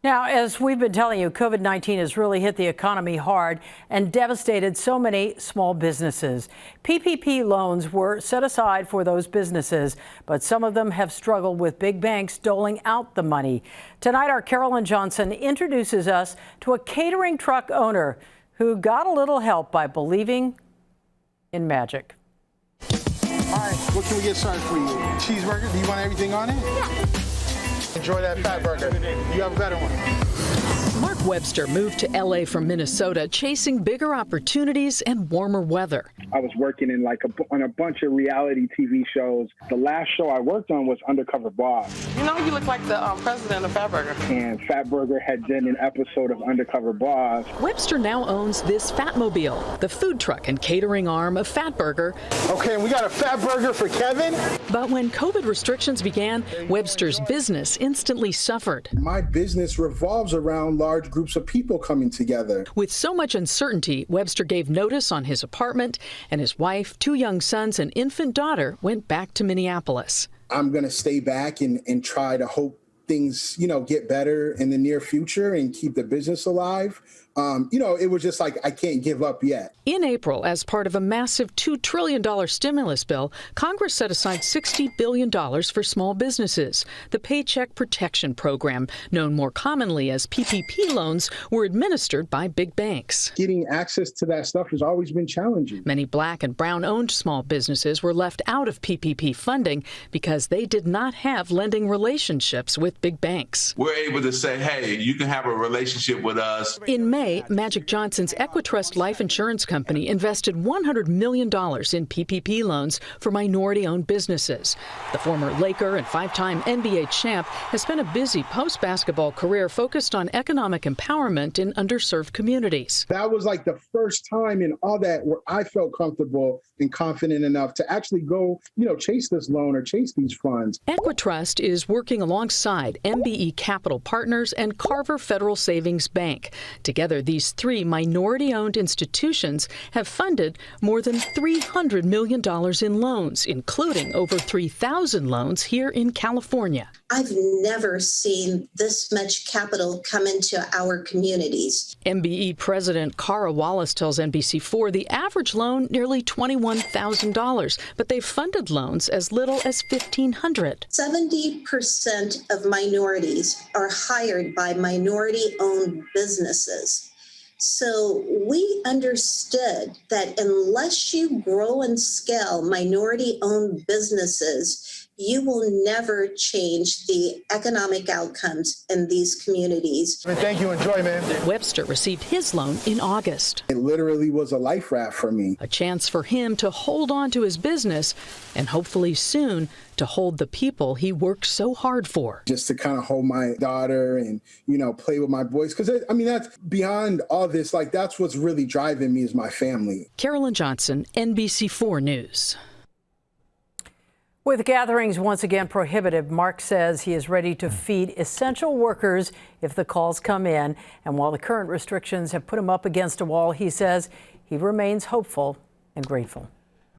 Now, as we've been telling you, COVID-19 has really hit the economy hard and devastated so many small businesses. PPP loans were set aside for those businesses, but some of them have struggled with big banks doling out the money. Tonight, our Carolyn Johnson introduces us to a catering truck owner who got a little help by believing in magic. All right, what can we get started for you? Cheeseburger, do you want everything on it? Yeah. Enjoy that Fatburger. You have a better one. Mark Webster moved to L.A. from Minnesota, chasing bigger opportunities and warmer weather. I was working in on a bunch of reality TV shows. The last show I worked on was Undercover Boss. You know, you look like the president of Fatburger. And Fatburger had done an episode of Undercover Boss. Webster now owns this Fatmobile, the food truck and catering arm of Fatburger. Okay, we got a Fatburger for Kevin. But when COVID restrictions began, Webster's business instantly suffered. My business revolves around large groups of people coming together. With so much uncertainty, Webster gave notice on his apartment, and his wife, 2 young sons, and infant daughter went back to Minneapolis. I'm going to stay back and try to hope things, get better in the near future and keep the business alive. It was just like, I can't give up yet. In April, as part of a massive $2 trillion stimulus bill, Congress set aside $60 billion for small businesses. The Paycheck Protection Program, known more commonly as PPP loans, were administered by big banks. Getting access to that stuff has always been challenging. Many Black and Brown-owned small businesses were left out of PPP funding because they did not have lending relationships with big banks. We're able to say, hey, you can have a relationship with us. In May, Magic Johnson's Equitrust Life Insurance Company invested $100 million in PPP loans for minority-owned businesses. The former Laker and 5-time NBA champ has spent a busy post-basketball career focused on economic empowerment in underserved communities. That was like the first time in all that where I felt comfortable and confident enough to actually go, chase this loan or chase these funds. Equitrust is working alongside MBE Capital Partners and Carver Federal Savings Bank. Together, these 3 minority-owned institutions have funded more than $300 million in loans, including over 3,000 loans here in California. I've never seen this much capital come into our communities. MBE President Cara Wallace tells NBC4 the average loan nearly $21,000, but they've funded loans as little as $1,500. 70% of minorities are hired by minority-owned businesses. So we understood that unless you grow and scale minority-owned businesses, you will never change the economic outcomes in these communities. Thank you. Enjoy, man. Webster received his loan in August. It literally was a life raft for me. A chance for him to hold on to his business and hopefully soon to hold the people he worked so hard for. Just to kind of hold my daughter and, play with my boys. Because, that's beyond all this. That's what's really driving me is my family. Carolyn Johnson, NBC4 News. With gatherings once again prohibited, Mark says he is ready to feed essential workers if the calls come in. And while the current restrictions have put him up against a wall, he says he remains hopeful and grateful.